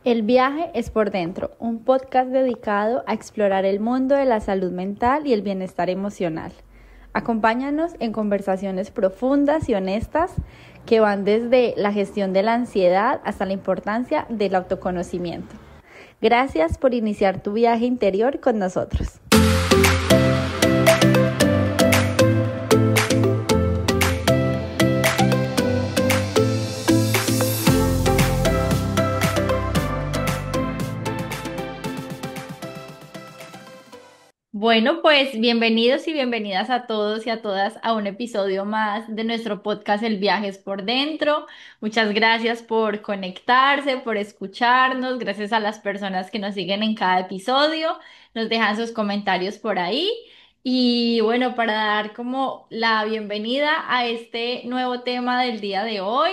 El viaje es por dentro, un podcast dedicado a explorar el mundo de la salud mental y el bienestar emocional. Acompáñanos en conversaciones profundas y honestas que van desde la gestión de la ansiedad hasta la importancia del autoconocimiento. Gracias por iniciar tu viaje interior con nosotros. Bueno, pues bienvenidos y bienvenidas a todos y a todas a un episodio más de nuestro podcast El viaje es por dentro. Muchas gracias por conectarse, por escucharnos, gracias a las personas que nos siguen en cada episodio, nos dejan sus comentarios por ahí. Y bueno, para dar como la bienvenida a este nuevo tema del día de hoy.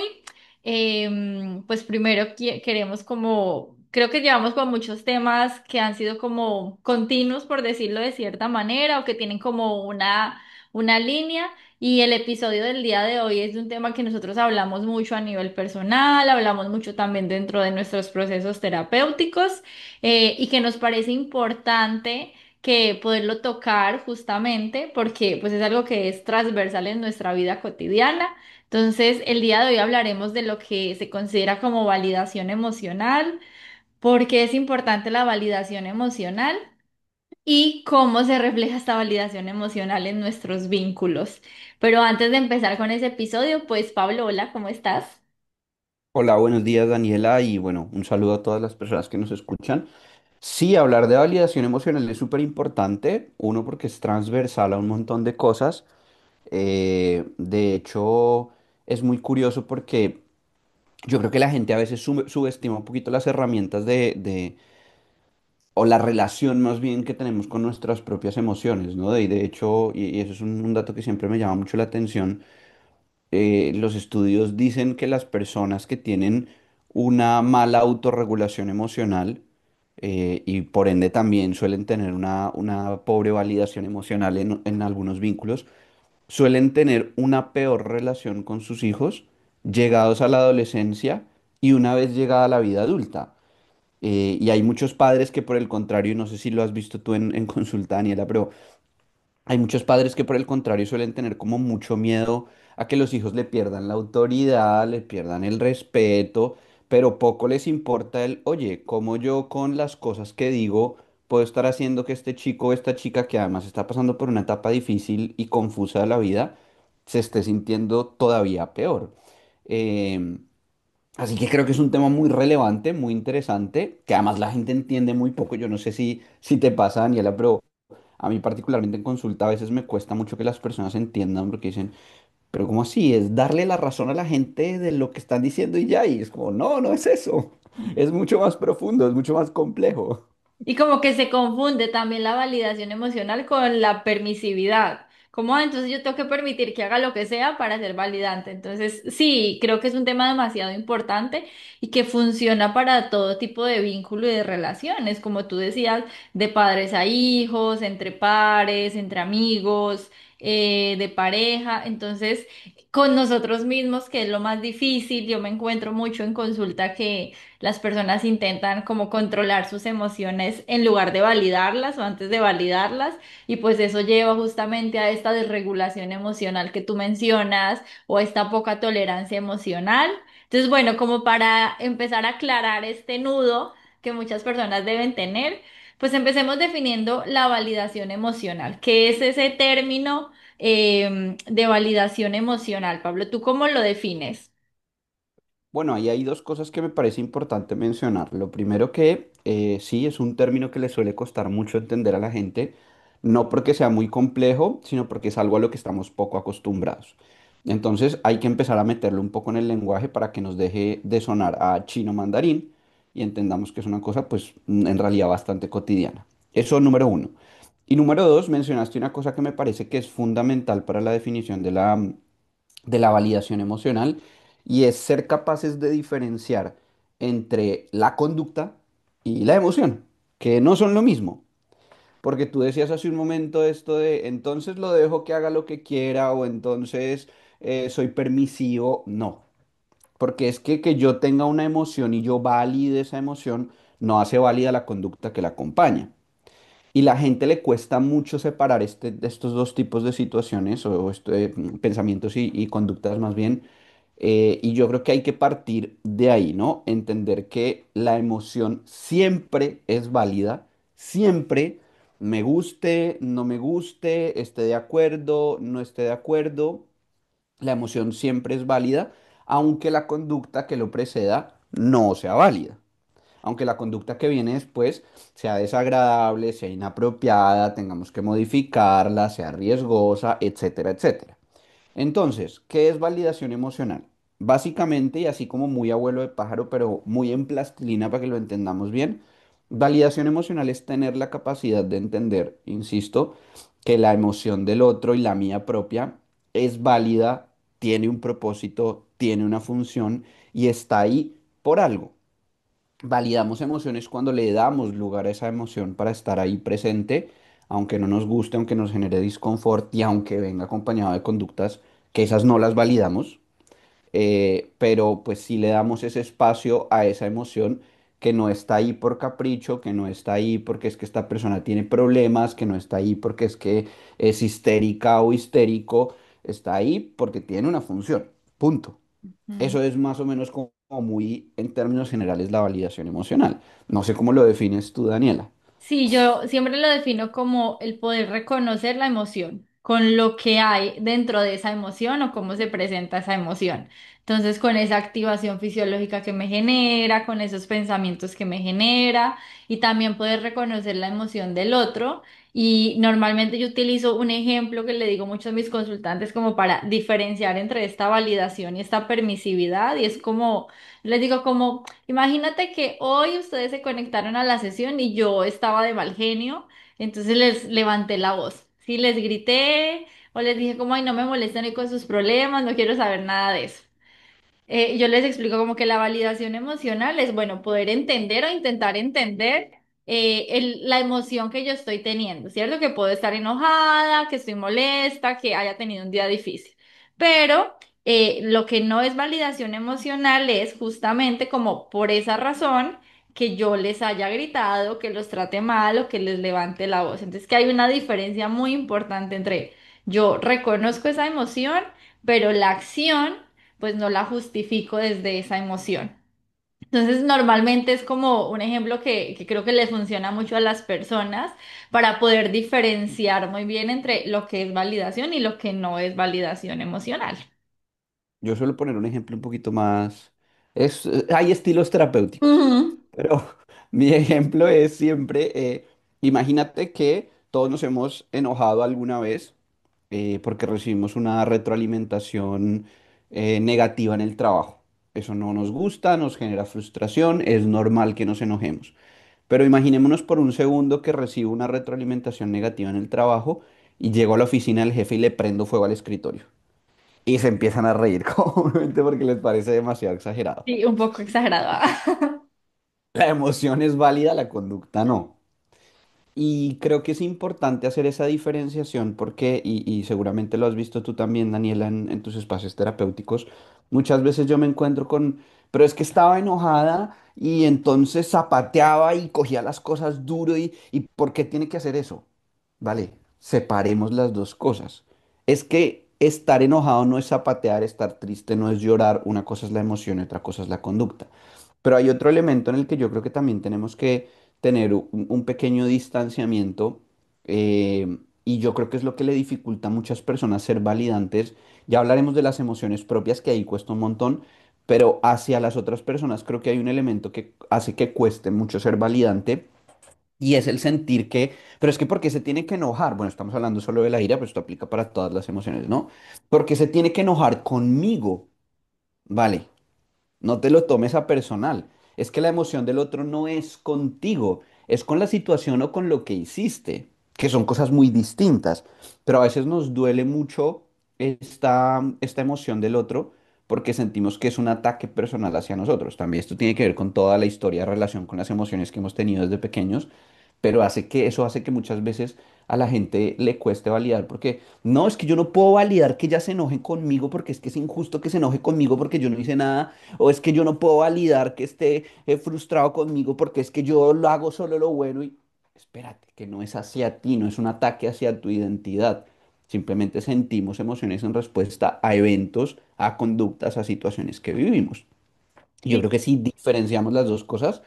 Pues primero queremos como, creo que llevamos con muchos temas que han sido como continuos, por decirlo de cierta manera, o que tienen como una línea. Y el episodio del día de hoy es de un tema que nosotros hablamos mucho a nivel personal, hablamos mucho también dentro de nuestros procesos terapéuticos, y que nos parece importante que poderlo tocar justamente porque pues es algo que es transversal en nuestra vida cotidiana. Entonces, el día de hoy hablaremos de lo que se considera como validación emocional, por qué es importante la validación emocional y cómo se refleja esta validación emocional en nuestros vínculos. Pero antes de empezar con ese episodio, pues Pablo, hola, ¿cómo estás? Hola, buenos días Daniela y bueno, un saludo a todas las personas que nos escuchan. Sí, hablar de validación emocional es súper importante, uno porque es transversal a un montón de cosas. De hecho, es muy curioso porque yo creo que la gente a veces subestima un poquito las herramientas o la relación más bien que tenemos con nuestras propias emociones, ¿no? Y de hecho, y eso es un dato que siempre me llama mucho la atención. Los estudios dicen que las personas que tienen una mala autorregulación emocional, y por ende también suelen tener una pobre validación emocional en algunos vínculos, suelen tener una peor relación con sus hijos llegados a la adolescencia y una vez llegada a la vida adulta. Y hay muchos padres que por el contrario, no sé si lo has visto tú en consulta, Daniela, pero hay muchos padres que por el contrario suelen tener como mucho miedo a que los hijos le pierdan la autoridad, le pierdan el respeto, pero poco les importa el, oye, cómo yo con las cosas que digo puedo estar haciendo que este chico o esta chica que además está pasando por una etapa difícil y confusa de la vida se esté sintiendo todavía peor. Em, Así que creo que es un tema muy relevante, muy interesante, que además la gente entiende muy poco. Yo no sé si te pasa, Daniela, pero a mí particularmente en consulta a veces me cuesta mucho que las personas entiendan porque dicen, pero ¿cómo así? Es darle la razón a la gente de lo que están diciendo y ya. Y es como, no, no es eso. Es mucho más profundo, es mucho más complejo. Y como que se confunde también la validación emocional con la permisividad. Como, entonces yo tengo que permitir que haga lo que sea para ser validante. Entonces, sí, creo que es un tema demasiado importante y que funciona para todo tipo de vínculo y de relaciones, como tú decías, de padres a hijos, entre pares, entre amigos, de pareja. Entonces, con nosotros mismos, que es lo más difícil, yo me encuentro mucho en consulta que las personas intentan como controlar sus emociones en lugar de validarlas o antes de validarlas, y pues eso lleva justamente a esta desregulación emocional que tú mencionas o esta poca tolerancia emocional. Entonces, bueno, como para empezar a aclarar este nudo que muchas personas deben tener, pues empecemos definiendo la validación emocional. ¿Qué es ese término de validación emocional? Pablo, ¿tú cómo lo defines? Bueno, ahí hay dos cosas que me parece importante mencionar. Lo primero que sí es un término que le suele costar mucho entender a la gente, no porque sea muy complejo, sino porque es algo a lo que estamos poco acostumbrados. Entonces hay que empezar a meterlo un poco en el lenguaje para que nos deje de sonar a chino mandarín y entendamos que es una cosa pues en realidad bastante cotidiana. Eso número uno. Y número dos, mencionaste una cosa que me parece que es fundamental para la definición de la validación emocional y es ser capaces de diferenciar entre la conducta y la emoción, que no son lo mismo. Porque tú decías hace un momento esto de entonces lo dejo que haga lo que quiera o entonces soy permisivo. No. Porque es que yo tenga una emoción y yo valide esa emoción, no hace válida la conducta que la acompaña. Y la gente le cuesta mucho separar estos dos tipos de situaciones pensamientos y conductas más bien. Y yo creo que hay que partir de ahí, ¿no? Entender que la emoción siempre es válida, siempre me guste, no me guste, esté de acuerdo, no esté de acuerdo. La emoción siempre es válida, aunque la conducta que lo preceda no sea válida. Aunque la conducta que viene después sea desagradable, sea inapropiada, tengamos que modificarla, sea riesgosa, etcétera, etcétera. Entonces, ¿qué es validación emocional? Básicamente, y así como muy abuelo de pájaro, pero muy en plastilina para que lo entendamos bien, validación emocional es tener la capacidad de entender, insisto, que la emoción del otro y la mía propia es válida, tiene un propósito, tiene una función y está ahí por algo. Validamos emociones cuando le damos lugar a esa emoción para estar ahí presente, aunque no nos guste, aunque nos genere disconfort y aunque venga acompañado de conductas que esas no las validamos, pero pues sí le damos ese espacio a esa emoción que no está ahí por capricho, que no está ahí porque es que esta persona tiene problemas, que no está ahí porque es que es histérica o histérico, está ahí porque tiene una función, punto. Mm. Eso es más o menos como muy, en términos generales, la validación emocional. No sé cómo lo defines tú, Daniela. Sí, yo siempre lo defino como el poder reconocer la emoción, con lo que hay dentro de esa emoción o cómo se presenta esa emoción. Entonces, con esa activación fisiológica que me genera, con esos pensamientos que me genera, y también poder reconocer la emoción del otro. Y normalmente yo utilizo un ejemplo que le digo mucho a mis consultantes como para diferenciar entre esta validación y esta permisividad, y es como, les digo como... Imagínate que hoy ustedes se conectaron a la sesión y yo estaba de mal genio, entonces les levanté la voz. Sí, les grité o les dije como, ay, no me molesten hoy con sus problemas, no quiero saber nada de eso. Yo les explico como que la validación emocional es, bueno, poder entender o intentar entender la emoción que yo estoy teniendo, ¿cierto? Que puedo estar enojada, que estoy molesta, que haya tenido un día difícil. Pero lo que no es validación emocional es justamente como por esa razón que yo les haya gritado, que los trate mal o que les levante la voz. Entonces, que hay una diferencia muy importante entre yo reconozco esa emoción, pero la acción pues no la justifico desde esa emoción. Entonces, normalmente es como un ejemplo que creo que le funciona mucho a las personas para poder diferenciar muy bien entre lo que es validación y lo que no es validación emocional. Yo suelo poner un ejemplo un poquito más... hay estilos terapéuticos, Ujú. pero mi ejemplo es siempre, imagínate que todos nos hemos enojado alguna vez porque recibimos una retroalimentación negativa en el trabajo. Eso no nos gusta, nos genera frustración, es normal que nos enojemos. Pero imaginémonos por un segundo que recibo una retroalimentación negativa en el trabajo y llego a la oficina del jefe y le prendo fuego al escritorio. Y se empiezan a reír comúnmente porque les parece demasiado exagerado. Sí, un poco exagerada. La emoción es válida, la conducta no. Y creo que es importante hacer esa diferenciación porque, y seguramente lo has visto tú también, Daniela, en tus espacios terapéuticos, muchas veces yo me encuentro con, pero es que estaba enojada y entonces zapateaba y cogía las cosas duro y ¿por qué tiene que hacer eso? Vale, separemos las dos cosas. Es que estar enojado no es zapatear, estar triste no es llorar, una cosa es la emoción y otra cosa es la conducta. Pero hay otro elemento en el que yo creo que también tenemos que tener un pequeño distanciamiento y yo creo que es lo que le dificulta a muchas personas ser validantes. Ya hablaremos de las emociones propias, que ahí cuesta un montón, pero hacia las otras personas creo que hay un elemento que hace que cueste mucho ser validante y es el sentir que, pero es que ¿por qué se tiene que enojar? Bueno, estamos hablando solo de la ira, pero esto aplica para todas las emociones, ¿no? Porque se tiene que enojar conmigo, ¿vale? No te lo tomes a personal. Es que la emoción del otro no es contigo, es con la situación o con lo que hiciste, que son cosas muy distintas. Pero a veces nos duele mucho esta emoción del otro porque sentimos que es un ataque personal hacia nosotros. También esto tiene que ver con toda la historia de relación con las emociones que hemos tenido desde pequeños, pero eso hace que muchas veces a la gente le cueste validar, porque no, es que yo no puedo validar que ella se enoje conmigo porque es que es injusto que se enoje conmigo porque yo no hice nada, o es que yo no puedo validar que esté frustrado conmigo porque es que yo lo hago solo lo bueno y espérate, que no es hacia ti, no es un ataque hacia tu identidad. Simplemente sentimos emociones en respuesta a eventos, a conductas, a situaciones que vivimos. Y yo Sí. creo que si diferenciamos las dos cosas,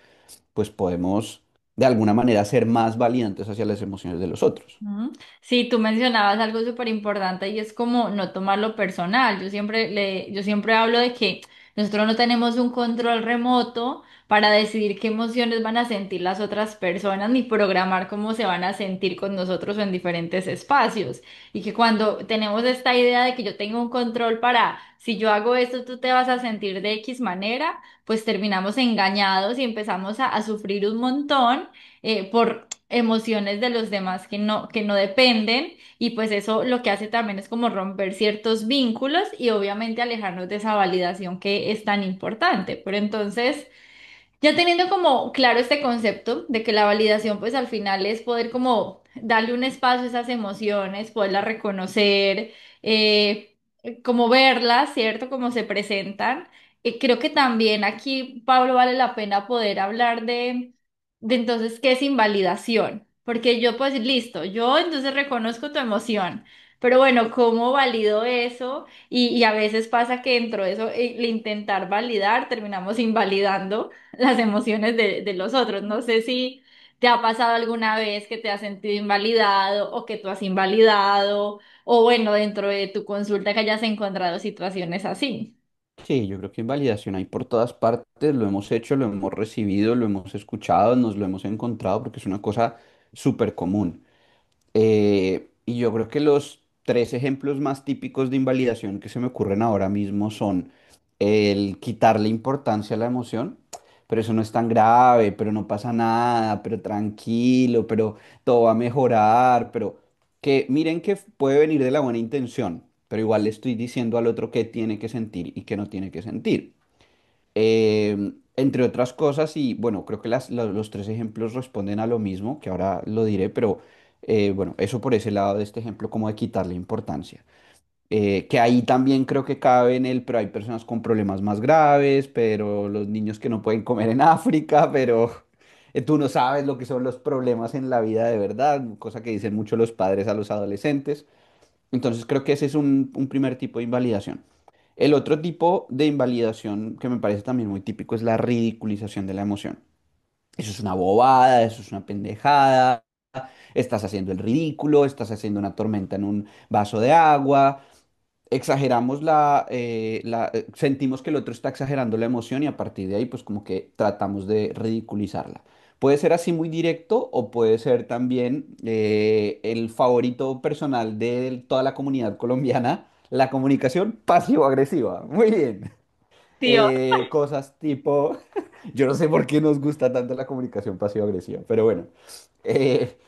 pues podemos de alguna manera ser más valientes hacia las emociones de los otros. Ujú. Sí, tú mencionabas algo súper importante y es como no tomarlo personal. Yo siempre hablo de que nosotros no tenemos un control remoto para decidir qué emociones van a sentir las otras personas ni programar cómo se van a sentir con nosotros en diferentes espacios. Y que cuando tenemos esta idea de que yo tengo un control para, si yo hago esto, tú te vas a sentir de X manera, pues terminamos engañados y empezamos a sufrir un montón por emociones de los demás que no dependen y pues eso lo que hace también es como romper ciertos vínculos y obviamente alejarnos de esa validación que es tan importante. Pero entonces... Ya teniendo como claro este concepto de que la validación pues al final es poder como darle un espacio a esas emociones, poderlas reconocer, como verlas, ¿cierto? Como se presentan. Creo que también aquí, Pablo, vale la pena poder hablar de entonces qué es invalidación. Porque yo pues listo, yo entonces reconozco tu emoción, pero bueno, ¿cómo valido eso? Y a veces pasa que dentro de eso, el intentar validar, terminamos invalidando las emociones de los otros. No sé si te ha pasado alguna vez que te has sentido invalidado o que tú has invalidado, o bueno, dentro de tu consulta que hayas encontrado situaciones así. Sí, yo creo que invalidación hay por todas partes, lo hemos hecho, lo hemos recibido, lo hemos escuchado, nos lo hemos encontrado porque es una cosa súper común. Y yo creo que los tres ejemplos más típicos de invalidación que se me ocurren ahora mismo son el quitarle importancia a la emoción, pero eso no es tan grave, pero no pasa nada, pero tranquilo, pero todo va a mejorar, pero que miren que puede venir de la buena intención, pero igual le estoy diciendo al otro qué tiene que sentir y qué no tiene que sentir. Entre otras cosas, y bueno, creo que los tres ejemplos responden a lo mismo, que ahora lo diré, pero bueno, eso por ese lado de este ejemplo, como de quitarle importancia. Que ahí también creo que cabe en el, pero hay personas con problemas más graves, pero los niños que no pueden comer en África, pero tú no sabes lo que son los problemas en la vida de verdad, cosa que dicen mucho los padres a los adolescentes. Entonces creo que ese es un primer tipo de invalidación. El otro tipo de invalidación que me parece también muy típico es la ridiculización de la emoción. Eso es una bobada, eso es una pendejada, estás haciendo el ridículo, estás haciendo una tormenta en un vaso de agua, exageramos sentimos que el otro está exagerando la emoción y a partir de ahí pues como que tratamos de ridiculizarla. Puede ser así muy directo o puede ser también el favorito personal de toda la comunidad colombiana, la comunicación pasivo-agresiva. Muy bien. Sí, Cosas tipo, yo no sé por qué nos gusta tanto la comunicación pasivo-agresiva, pero bueno. Eh,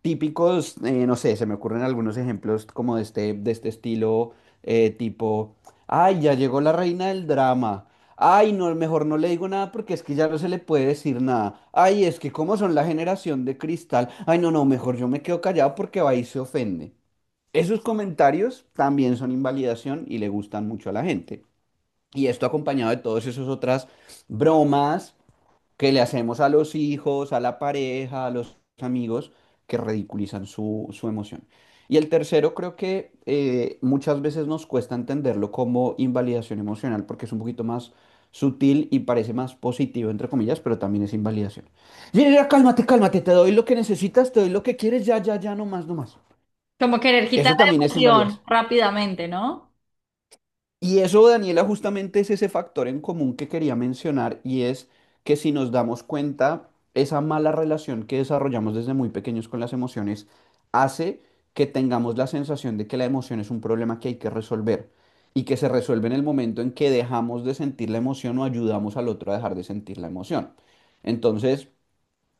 Típicos, no sé, se me ocurren algunos ejemplos como de este estilo, tipo, ay, ya llegó la reina del drama, ay, no, mejor no le digo nada porque es que ya no se le puede decir nada, ay, es que como son la generación de cristal, ay, no, no, mejor yo me quedo callado porque va y se ofende. Esos comentarios también son invalidación y le gustan mucho a la gente. Y esto acompañado de todas esas otras bromas que le hacemos a los hijos, a la pareja, a los amigos que ridiculizan su emoción. Y el tercero creo que muchas veces nos cuesta entenderlo como invalidación emocional porque es un poquito más sutil y parece más positivo, entre comillas, pero también es invalidación. Ya, ya, cálmate, cálmate, te doy lo que necesitas, te doy lo que quieres, ya, ya, ya, no más, no más. como querer quitar Eso la también es emoción invalidación. rápidamente, ¿no? Y eso, Daniela, justamente es ese factor en común que quería mencionar y es que si nos damos cuenta, esa mala relación que desarrollamos desde muy pequeños con las emociones hace que tengamos la sensación de que la emoción es un problema que hay que resolver y que se resuelve en el momento en que dejamos de sentir la emoción o ayudamos al otro a dejar de sentir la emoción. Entonces,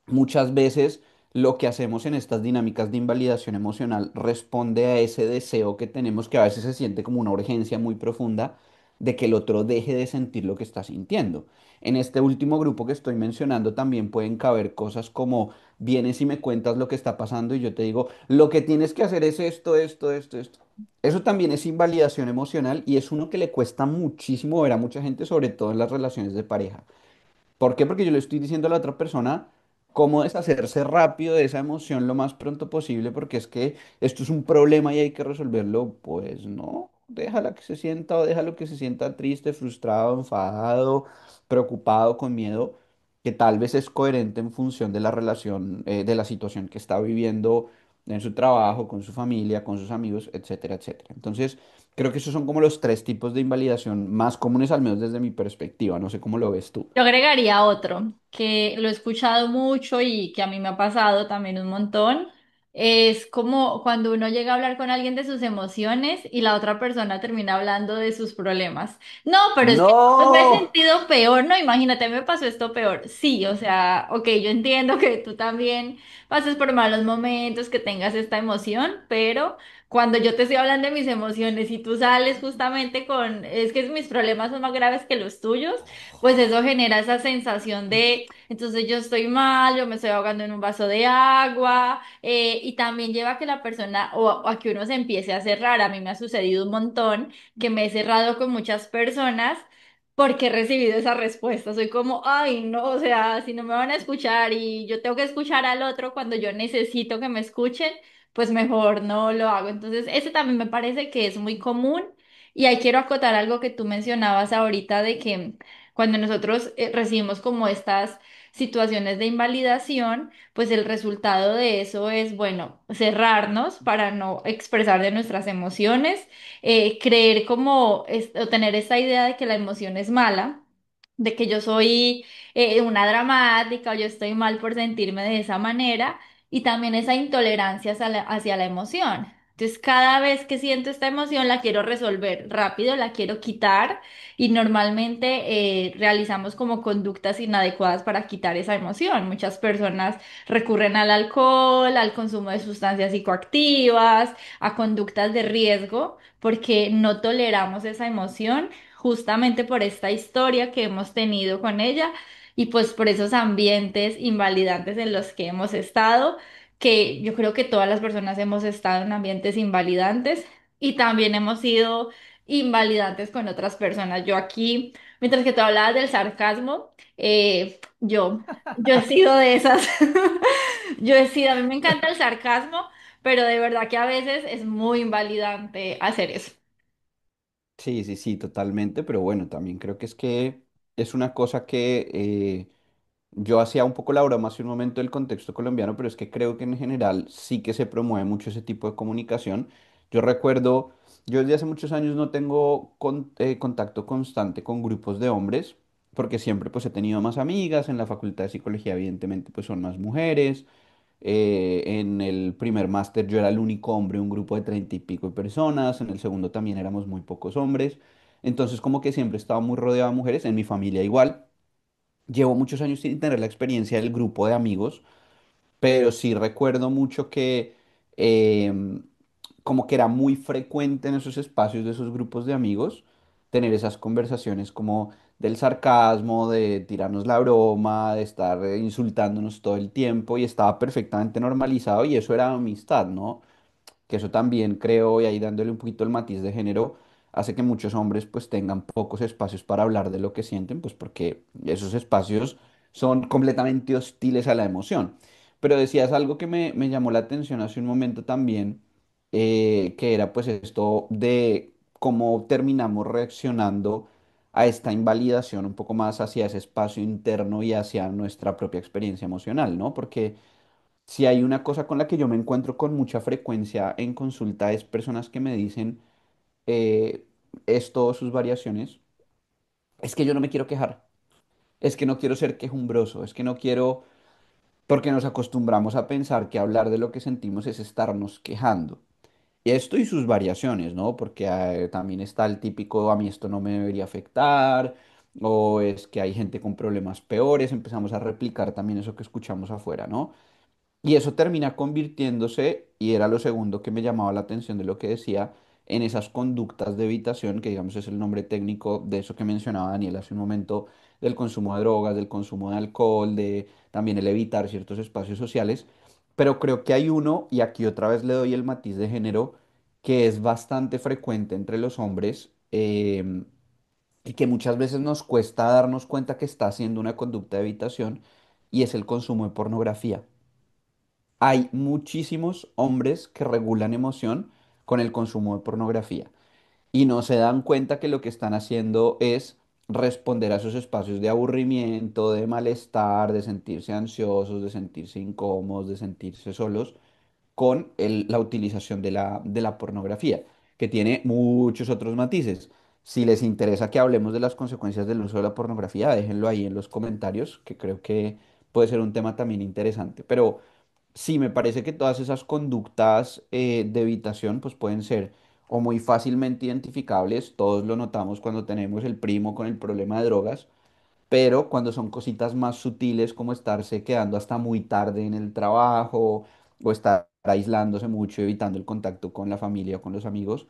muchas veces lo que hacemos en estas dinámicas de invalidación emocional responde a ese deseo que tenemos que a veces se siente como una urgencia muy profunda de que el otro deje de sentir lo que está sintiendo. En este último grupo que estoy mencionando también pueden caber cosas como vienes y me cuentas lo que está pasando y yo te digo, lo que tienes que hacer es esto, esto, esto, esto. Eso también es invalidación emocional y es uno que le cuesta muchísimo ver a mucha gente, sobre todo en las relaciones de pareja. ¿Por qué? Porque yo le estoy diciendo a la otra persona cómo deshacerse rápido de esa emoción lo más pronto posible, porque es que esto es un problema y hay que resolverlo. Pues no, déjala que se sienta o déjalo que se sienta triste, frustrado, enfadado, preocupado, con miedo, que tal vez es coherente en función de la relación, de la situación que está viviendo en su trabajo, con su familia, con sus amigos, etcétera, etcétera. Entonces, creo que esos son como los tres tipos de invalidación más comunes, al menos desde mi perspectiva. No sé cómo lo ves tú. Yo agregaría otro que lo he escuchado mucho y que a mí me ha pasado también un montón. Es como cuando uno llega a hablar con alguien de sus emociones y la otra persona termina hablando de sus problemas. No, pero es que yo me he No. sentido peor. No, imagínate, me pasó esto peor. Sí, o sea, ok, yo entiendo que tú también pases por malos momentos, que tengas esta emoción, pero cuando yo te estoy hablando de mis emociones y tú sales justamente con, es que mis problemas son más graves que los tuyos, pues eso genera esa sensación de, entonces yo estoy mal, yo me estoy ahogando en un vaso de agua, y también lleva a que la persona o a que uno se empiece a cerrar. A mí me ha sucedido un montón que me he cerrado con muchas personas porque he recibido esa respuesta. Soy como, ay, no, o sea, si no me van a escuchar y yo tengo que escuchar al otro cuando yo necesito que me escuchen, pues mejor no lo hago. Entonces, ese también me parece que es muy común. Y ahí quiero acotar algo que tú mencionabas ahorita de que cuando nosotros recibimos como estas situaciones de invalidación, pues el resultado de eso es, bueno, cerrarnos para no expresar de nuestras emociones, creer como, o tener esta idea de que la emoción es mala, de que yo soy una dramática o yo estoy mal por sentirme de esa manera, y también esa intolerancia hacia la emoción. Entonces, cada vez que siento esta emoción, la quiero resolver rápido, la quiero quitar y normalmente realizamos como conductas inadecuadas para quitar esa emoción. Muchas personas recurren al alcohol, al consumo de sustancias psicoactivas, a conductas de riesgo, porque no toleramos esa emoción justamente por esta historia que hemos tenido con ella y pues por esos ambientes invalidantes en los que hemos estado, que yo creo que todas las personas hemos estado en ambientes invalidantes y también hemos sido invalidantes con otras personas. Yo aquí, mientras que tú hablabas del sarcasmo, yo he sido de esas. Yo he sido, a mí me encanta el sarcasmo, pero de verdad que a veces es muy invalidante hacer eso. Sí, sí, sí, totalmente, pero bueno, también creo que es una cosa que yo hacía un poco la broma hace un momento del contexto colombiano, pero es que creo que en general sí que se promueve mucho ese tipo de comunicación. Yo recuerdo, yo desde hace muchos años no tengo contacto constante con grupos de hombres, porque siempre pues he tenido más amigas, en la facultad de psicología evidentemente pues son más mujeres. En el primer máster yo era el único hombre, un grupo de 30 y pico de personas. En el segundo también éramos muy pocos hombres. Entonces como que siempre estaba muy rodeado de mujeres. En mi familia igual. Llevo muchos años sin tener la experiencia del grupo de amigos, pero sí recuerdo mucho que como que era muy frecuente en esos espacios de esos grupos de amigos tener esas conversaciones como del sarcasmo, de tirarnos la broma, de estar insultándonos todo el tiempo y estaba perfectamente normalizado y eso era amistad, ¿no? Que eso también creo, y ahí dándole un poquito el matiz de género, hace que muchos hombres pues tengan pocos espacios para hablar de lo que sienten, pues porque esos espacios son completamente hostiles a la emoción. Pero decías algo que me llamó la atención hace un momento también, que era pues esto de cómo terminamos reaccionando a esta invalidación un poco más hacia ese espacio interno y hacia nuestra propia experiencia emocional, ¿no? Porque si hay una cosa con la que yo me encuentro con mucha frecuencia en consulta es personas que me dicen eh, esto, sus variaciones, es que yo no me quiero quejar, es que no quiero ser quejumbroso, es que no quiero, porque nos acostumbramos a pensar que hablar de lo que sentimos es estarnos quejando. Y esto y sus variaciones, ¿no? Porque también está el típico, a mí esto no me debería afectar, o es que hay gente con problemas peores, empezamos a replicar también eso que escuchamos afuera, ¿no? Y eso termina convirtiéndose, y era lo segundo que me llamaba la atención de lo que decía, en esas conductas de evitación, que digamos es el nombre técnico de eso que mencionaba Daniel hace un momento, del consumo de drogas, del consumo de alcohol, de también el evitar ciertos espacios sociales. Pero creo que hay uno, y aquí otra vez le doy el matiz de género, que es bastante frecuente entre los hombres. Y que muchas veces nos cuesta darnos cuenta que está haciendo una conducta de evitación, y es el consumo de pornografía. Hay muchísimos hombres que regulan emoción con el consumo de pornografía y no se dan cuenta que lo que están haciendo es responder a esos espacios de aburrimiento, de malestar, de sentirse ansiosos, de sentirse incómodos, de sentirse solos con la utilización de la pornografía, que tiene muchos otros matices. Si les interesa que hablemos de las consecuencias del uso de la pornografía, déjenlo ahí en los comentarios, que creo que puede ser un tema también interesante. Pero sí, me parece que todas esas conductas de evitación pues pueden ser o muy fácilmente identificables, todos lo notamos cuando tenemos el primo con el problema de drogas, pero cuando son cositas más sutiles como estarse quedando hasta muy tarde en el trabajo o estar aislándose mucho, evitando el contacto con la familia o con los amigos,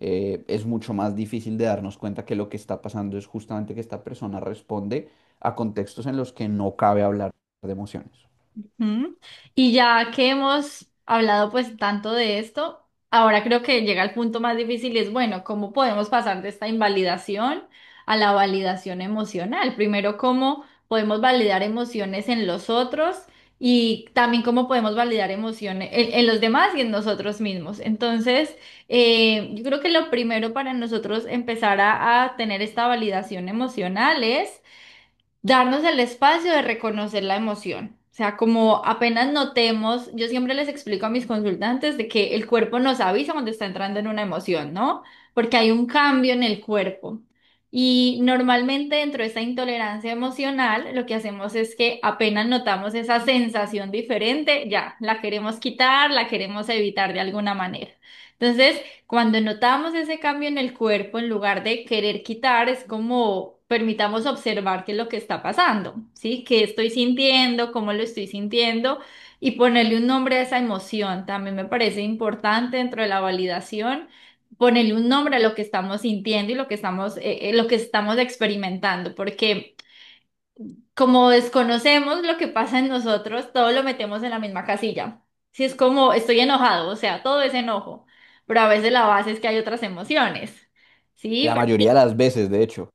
es mucho más difícil de darnos cuenta que lo que está pasando es justamente que esta persona responde a contextos en los que no cabe hablar de emociones. Ujú. Y ya que hemos hablado pues tanto de esto, ahora creo que llega el punto más difícil y es, bueno, ¿cómo podemos pasar de esta invalidación a la validación emocional? Primero, ¿cómo podemos validar emociones en los otros? Y también cómo podemos validar emociones en los demás y en nosotros mismos. Entonces, yo creo que lo primero para nosotros empezar a tener esta validación emocional es darnos el espacio de reconocer la emoción. O sea, como apenas notemos, yo siempre les explico a mis consultantes de que el cuerpo nos avisa cuando está entrando en una emoción, ¿no? Porque hay un cambio en el cuerpo. Y normalmente dentro de esta intolerancia emocional, lo que hacemos es que apenas notamos esa sensación diferente, ya, la queremos quitar, la queremos evitar de alguna manera. Entonces, cuando notamos ese cambio en el cuerpo, en lugar de querer quitar, es como permitamos observar qué es lo que está pasando, ¿sí? ¿Qué estoy sintiendo? ¿Cómo lo estoy sintiendo? Y ponerle un nombre a esa emoción. También me parece importante dentro de la validación ponerle un nombre a lo que estamos sintiendo y lo que estamos experimentando, porque como desconocemos lo que pasa en nosotros, todo lo metemos en la misma casilla. Si es como estoy enojado, o sea, todo es enojo, pero a veces la base es que hay otras emociones. Sí, La mayoría de las veces, de hecho.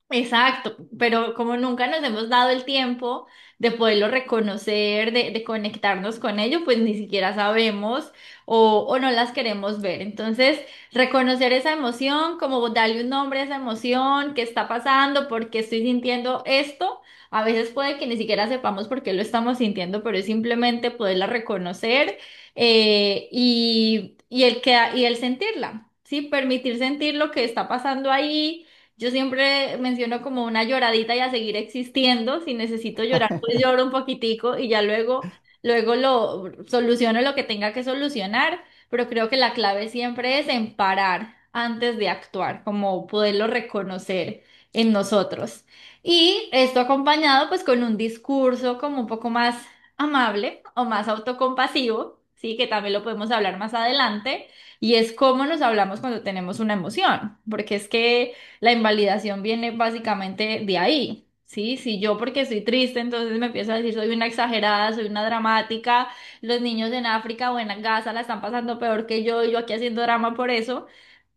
exacto, pero como nunca nos hemos dado el tiempo de poderlo reconocer, de conectarnos con ello, pues ni siquiera sabemos o no las queremos ver. Entonces, reconocer esa emoción, como darle un nombre a esa emoción, qué está pasando, por qué estoy sintiendo esto. A veces puede que ni siquiera sepamos por qué lo estamos sintiendo, pero es simplemente poderla reconocer y el sentirla, ¿sí? Permitir sentir lo que está pasando ahí. Yo siempre menciono como una lloradita y a seguir existiendo. Si necesito llorar, pues lloro un poquitico y ya luego lo soluciono lo que tenga que solucionar. Pero creo que la clave siempre es en parar antes de actuar, como poderlo reconocer en nosotros. Y esto acompañado pues con un discurso como un poco más amable o más autocompasivo, sí, que también lo podemos hablar más adelante. Y es cómo nos hablamos cuando tenemos una emoción, porque es que la invalidación viene básicamente de ahí, ¿sí? Si yo porque estoy triste, entonces me empiezo a decir soy una exagerada, soy una dramática, los niños en África o en Gaza la están pasando peor que yo y yo aquí haciendo drama por eso,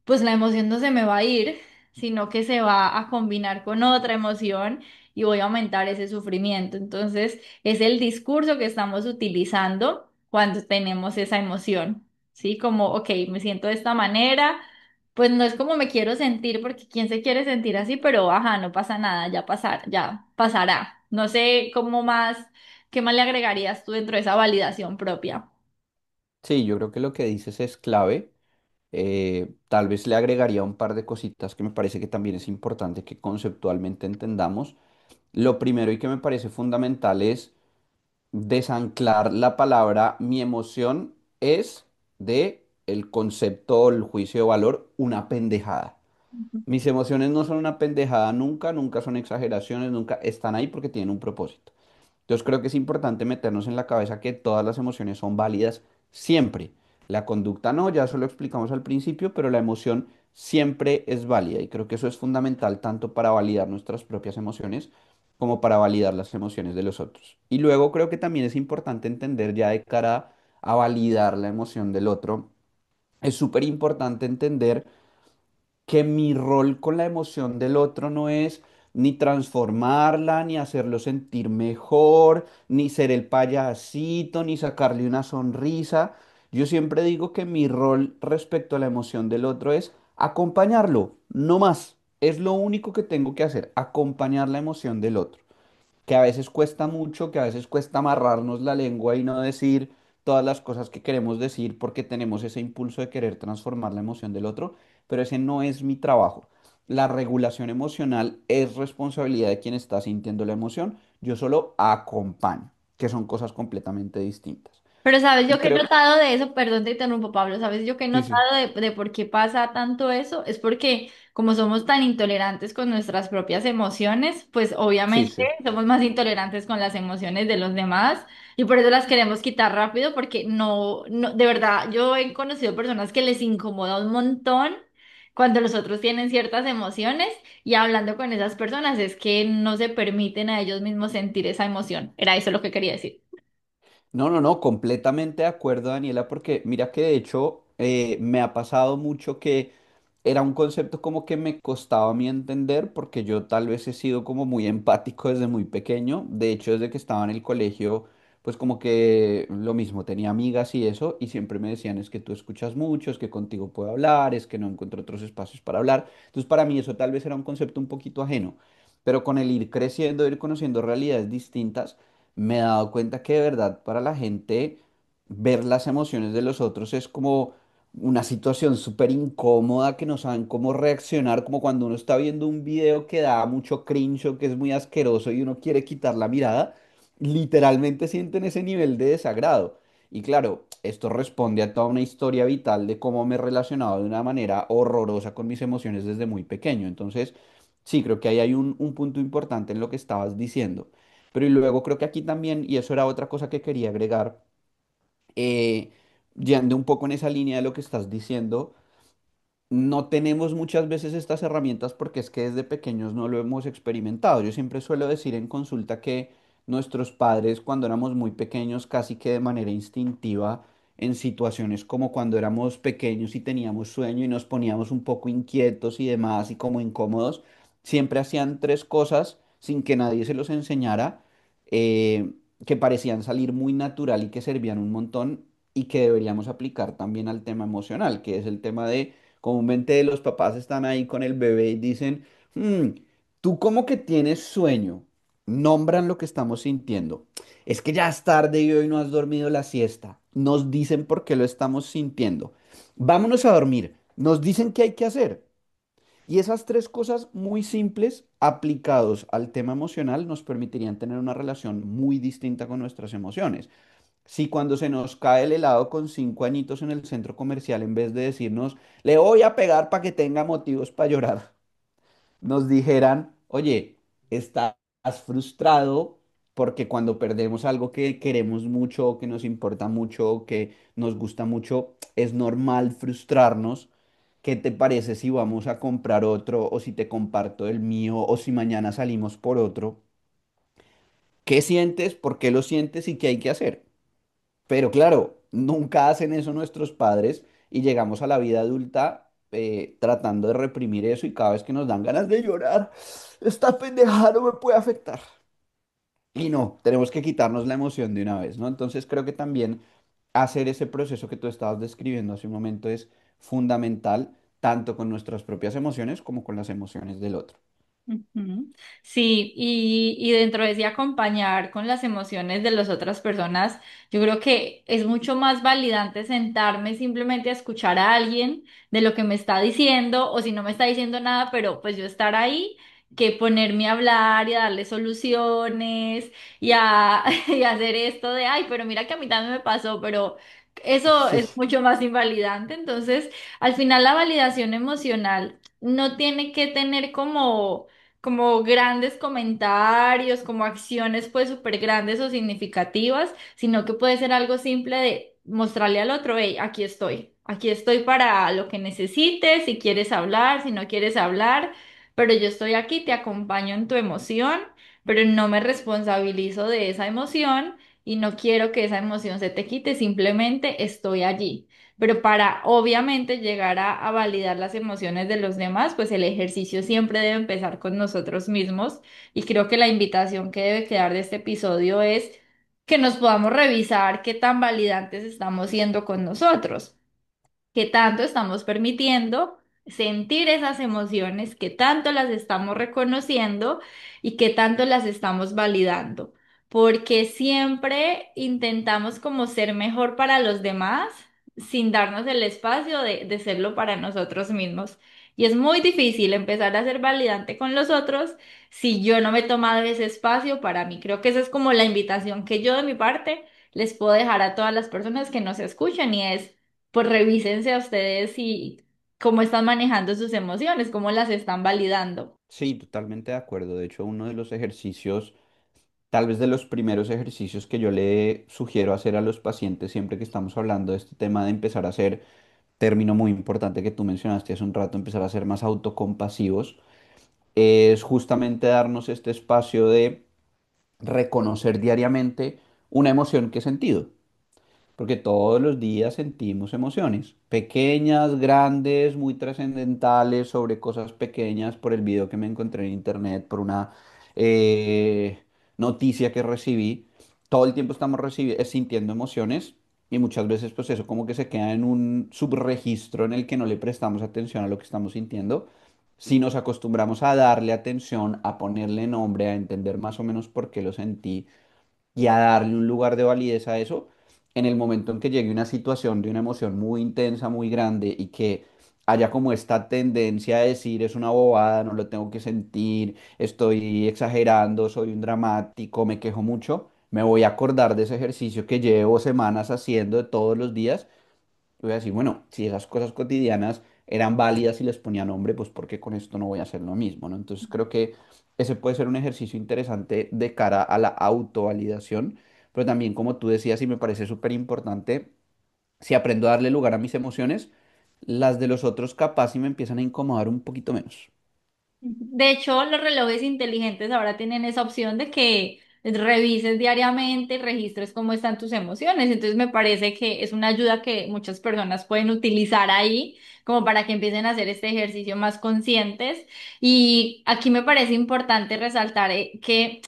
pues la emoción no se me va a ir, sino que se va a combinar con otra emoción y voy a aumentar ese sufrimiento. Entonces, es el discurso que estamos utilizando cuando tenemos esa emoción, ¿sí? Como, ok, me siento de esta manera, pues no es como me quiero sentir, porque quién se quiere sentir así, pero ajá, no pasa nada, ya pasará. No sé cómo más, qué más le agregarías tú dentro de esa validación propia. Sí, yo creo que lo que dices es clave. Tal vez le agregaría un par de cositas que me parece que también es importante que conceptualmente entendamos. Lo primero y que me parece fundamental es desanclar la palabra mi emoción es de el concepto o el juicio de valor una pendejada. Mis emociones no son una pendejada nunca, nunca son exageraciones, nunca están ahí porque tienen un propósito. Entonces creo que es importante meternos en la cabeza que todas las emociones son válidas siempre. La conducta no, ya eso lo explicamos al principio, pero la emoción siempre es válida y creo que eso es fundamental tanto para validar nuestras propias emociones como para validar las emociones de los otros. Y luego creo que también es importante entender ya de cara a validar la emoción del otro, es súper importante entender que mi rol con la emoción del otro no es ni transformarla, ni hacerlo sentir mejor, ni ser el payasito, ni sacarle una sonrisa. Yo siempre digo que mi rol respecto a la emoción del otro es acompañarlo, no más. Es lo único que tengo que hacer, acompañar la emoción del otro, que a veces cuesta mucho, que a veces cuesta amarrarnos la lengua y no decir todas las cosas que queremos decir porque tenemos ese impulso de querer transformar la emoción del otro, pero ese no es mi trabajo. La regulación emocional es responsabilidad de quien está sintiendo la emoción. Yo solo acompaño, que son cosas completamente distintas. Pero sabes, yo Y que he creo, notado de eso, perdón te interrumpo, Pablo, sabes, yo que he sí, sí, notado de por qué pasa tanto eso, es porque como somos tan intolerantes con nuestras propias emociones, pues sí, obviamente sí. somos más intolerantes con las emociones de los demás y por eso las queremos quitar rápido, porque no, de verdad, yo he conocido personas que les incomoda un montón cuando los otros tienen ciertas emociones y hablando con esas personas es que no se permiten a ellos mismos sentir esa emoción. Era eso lo que quería decir. No, no, no, completamente de acuerdo, Daniela, porque mira que de hecho me ha pasado mucho que era un concepto como que me costaba a mí entender, porque yo tal vez he sido como muy empático desde muy pequeño. De hecho, desde que estaba en el colegio, pues como que lo mismo, tenía amigas y eso, y siempre me decían, es que tú escuchas mucho, es que contigo puedo hablar, es que no encuentro otros espacios para hablar. Entonces, para mí eso tal vez era un concepto un poquito ajeno, pero con el ir creciendo, ir conociendo realidades distintas me he dado cuenta que de verdad para la gente ver las emociones de los otros es como una situación súper incómoda que no saben cómo reaccionar, como cuando uno está viendo un video que da mucho cringe o que es muy asqueroso y uno quiere quitar la mirada, literalmente sienten ese nivel de desagrado. Y claro, esto responde a toda una historia vital de cómo me he relacionado de una manera horrorosa con mis emociones desde muy pequeño. Entonces, sí, creo que ahí hay un punto importante en lo que estabas diciendo. Pero y luego creo que aquí también, y eso era otra cosa que quería agregar, yendo un poco en esa línea de lo que estás diciendo, no tenemos muchas veces estas herramientas porque es que desde pequeños no lo hemos experimentado. Yo siempre suelo decir en consulta que nuestros padres cuando éramos muy pequeños, casi que de manera instintiva, en situaciones como cuando éramos pequeños y teníamos sueño y nos poníamos un poco inquietos y demás y como incómodos, siempre hacían tres cosas sin que nadie se los enseñara, eh, que parecían salir muy natural y que servían un montón y que deberíamos aplicar también al tema emocional, que es el tema de comúnmente los papás están ahí con el bebé y dicen, "Hmm, tú como que tienes sueño, nombran lo que estamos sintiendo. Es que ya es tarde y hoy no has dormido la siesta. Nos dicen por qué lo estamos sintiendo. Vámonos a dormir. Nos dicen qué hay que hacer. Y esas tres cosas muy simples aplicados al tema emocional nos permitirían tener una relación muy distinta con nuestras emociones. Si cuando se nos cae el helado con 5 añitos en el centro comercial, en vez de decirnos, le voy a pegar para que tenga motivos para llorar, nos dijeran, oye, estás frustrado porque cuando perdemos algo que queremos mucho, o que nos importa mucho, o que nos gusta mucho, es normal frustrarnos. ¿Qué te parece si vamos a comprar otro, o si te comparto el mío, o si mañana salimos por otro? ¿Qué sientes? ¿Por qué lo sientes? ¿Y qué hay que hacer? Pero claro, nunca hacen eso nuestros padres y llegamos a la vida adulta tratando de reprimir eso y cada vez que nos dan ganas de llorar, esta pendejada no me puede afectar. Y no, tenemos que quitarnos la emoción de una vez, ¿no? Entonces creo que también hacer ese proceso que tú estabas describiendo hace un momento es fundamental, tanto con nuestras propias emociones como con las emociones del otro. Ujú. Sí, y dentro de ese acompañar con las emociones de las otras personas, yo creo que es mucho más validante sentarme simplemente a escuchar a alguien de lo que me está diciendo, o si no me está diciendo nada, pero pues yo estar ahí, que ponerme a hablar y a darle soluciones y a hacer esto de, ay, pero mira que a mí también me pasó, pero eso es Sí. mucho más invalidante. Entonces, al final la validación emocional no tiene que tener como grandes comentarios, como acciones pues súper grandes o significativas, sino que puede ser algo simple de mostrarle al otro, hey, aquí estoy para lo que necesites, si quieres hablar, si no quieres hablar, pero yo estoy aquí, te acompaño en tu emoción, pero no me responsabilizo de esa emoción y no quiero que esa emoción se te quite, simplemente estoy allí. Pero para obviamente llegar a validar las emociones de los demás, pues el ejercicio siempre debe empezar con nosotros mismos y creo que la invitación que debe quedar de este episodio es que nos podamos revisar qué tan validantes estamos siendo con nosotros, qué tanto estamos permitiendo sentir esas emociones, qué tanto las estamos reconociendo y qué tanto las estamos validando. Porque siempre intentamos como ser mejor para los demás sin darnos el espacio de serlo para nosotros mismos. Y es muy difícil empezar a ser validante con los otros si yo no me he tomado ese espacio para mí. Creo que esa es como la invitación que yo de mi parte les puedo dejar a todas las personas que nos escuchan y es pues revísense a ustedes y cómo están manejando sus emociones, cómo las están validando. Sí, totalmente de acuerdo. De hecho, uno de los ejercicios, tal vez de los primeros ejercicios que yo le sugiero hacer a los pacientes siempre que estamos hablando de este tema de empezar a hacer, término muy importante que tú mencionaste hace un rato, empezar a ser más autocompasivos, es justamente darnos este espacio de reconocer diariamente una emoción que he sentido. Porque todos los días sentimos emociones, pequeñas, grandes, muy trascendentales, sobre cosas pequeñas, por el video que me encontré en internet, por una eh, noticia que recibí. Todo el tiempo estamos sintiendo emociones y muchas veces pues eso como que se queda en un subregistro en el que no le prestamos atención a lo que estamos sintiendo. Si nos acostumbramos a darle atención, a ponerle nombre, a entender más o menos por qué lo sentí, y a darle un lugar de validez a eso, en el momento en que llegue una situación de una emoción muy intensa, muy grande y que haya como esta tendencia a decir es una bobada, no lo tengo que sentir, estoy exagerando, soy un dramático, me quejo mucho, me voy a acordar de ese ejercicio que llevo semanas haciendo de todos los días. Voy a decir, bueno, si esas cosas cotidianas eran válidas y les ponía nombre, pues ¿por qué con esto no voy a hacer lo mismo, ¿no? Entonces creo que ese puede ser un ejercicio interesante de cara a la autovalidación, pero también como tú decías y me parece súper importante, si aprendo a darle lugar a mis emociones, las de los otros capaz y me empiezan a incomodar un poquito menos. De hecho, los relojes inteligentes ahora tienen esa opción de que revises diariamente, registres cómo están tus emociones. Entonces me parece que es una ayuda que muchas personas pueden utilizar ahí como para que empiecen a hacer este ejercicio más conscientes. Y aquí me parece importante resaltar que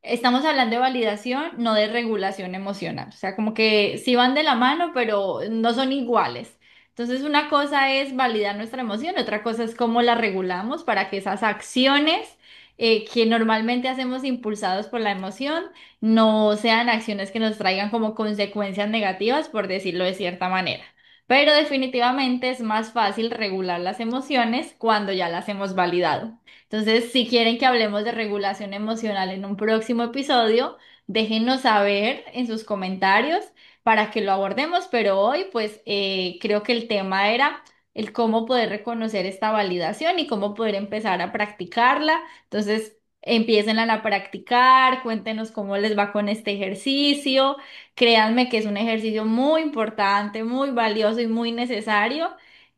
estamos hablando de validación, no de regulación emocional. O sea, como que sí van de la mano, pero no son iguales. Entonces, una cosa es validar nuestra emoción, otra cosa es cómo la regulamos para que esas acciones que normalmente hacemos impulsados por la emoción no sean acciones que nos traigan como consecuencias negativas, por decirlo de cierta manera. Pero definitivamente es más fácil regular las emociones cuando ya las hemos validado. Entonces, si quieren que hablemos de regulación emocional en un próximo episodio, déjenos saber en sus comentarios para que lo abordemos, pero hoy pues creo que el tema era el cómo poder reconocer esta validación y cómo poder empezar a practicarla. Entonces, empiecen a practicar, cuéntenos cómo les va con este ejercicio. Créanme que es un ejercicio muy importante, muy valioso y muy necesario.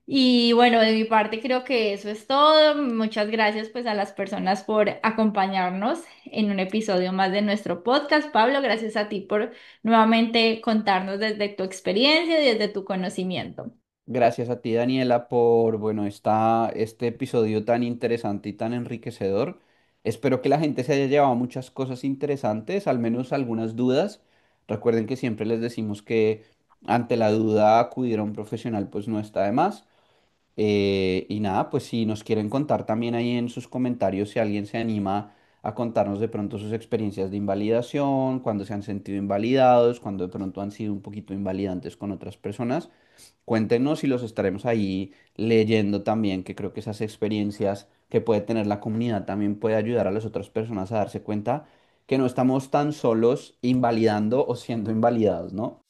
Y bueno, de mi parte creo que eso es todo. Muchas gracias pues a las personas por acompañarnos en un episodio más de nuestro podcast. Pablo, gracias a ti por nuevamente contarnos desde tu experiencia y desde tu conocimiento. Gracias a ti, Daniela, por, bueno, este episodio tan interesante y tan enriquecedor. Espero que la gente se haya llevado muchas cosas interesantes, al menos algunas dudas. Recuerden que siempre les decimos que ante la duda acudir a un profesional pues no está de más. Y nada, pues si nos quieren contar también ahí en sus comentarios si alguien se anima a contarnos de pronto sus experiencias de invalidación, cuando se han sentido invalidados, cuando de pronto han sido un poquito invalidantes con otras personas. Cuéntenos y los estaremos ahí leyendo también, que creo que esas experiencias que puede tener la comunidad también puede ayudar a las otras personas a darse cuenta que no estamos tan solos invalidando o siendo invalidados, ¿no?